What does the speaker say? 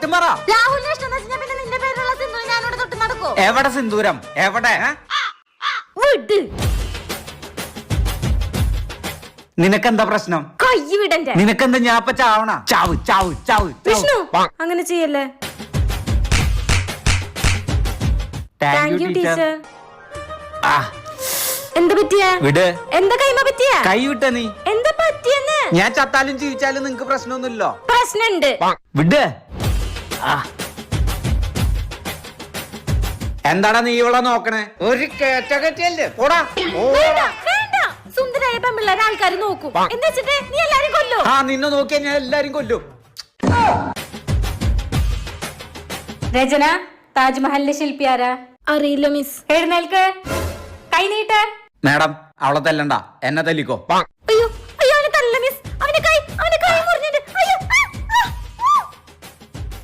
സത്യം പറ. രാഹുലിനെ ഇഷ്ടം പിന്നെ നിന്റെ പേരുള്ള സിന്ദൂരം ഞാനിവിടെ തൊട്ട് നടക്കോ? എവിടെ സിന്ദൂരം? എവിടെ? വിട്. നിനക്കെന്താ പ്രശ്നം? കൈ വിടന്റെ. നിനക്കെന്താ ഞാൻ ഇപ്പൊ ചാവണ? ചാവ് ചാവ് ചാവ്. വിഷ്ണു അങ്ങനെ ചെയ്യല്ലേ. Thank you teacher. എന്താ പറ്റിയ? വിട്. എന്താ കൈമ പറ്റിയ? കൈ വിട്ട നീ. എന്താ പറ്റിയെന്ന്? ഞാൻ ചത്താലും ജീവിച്ചാലും നിങ്ങക്ക് പ്രശ്നമൊന്നുമില്ലോ. പ്രശ്നമുണ്ട്. വിട്. എന്താടാ നീ ഇവളെ നോക്കണേ? ഒരു കേറ്റല്ലേ പോടാ. സുന്ദരായ പെമ്പിള്ളേരെ ആൾക്കാർ നോക്കും. എന്താ വെച്ചിട്ട് നീ എല്ലാരും കൊല്ലോ? നിന്നെ നോക്കിയാ ഞാൻ എല്ലാരും കൊല്ലും. രചന, താജ്മഹലിന്റെ ശില്പി ആരാ? അറിയില്ല മിസ്. എഴുന്നേൽക്ക്, കൈ നീട്ട്. മാഡം അവളെ തല്ലണ്ട, എന്നെ തല്ലിക്കോ.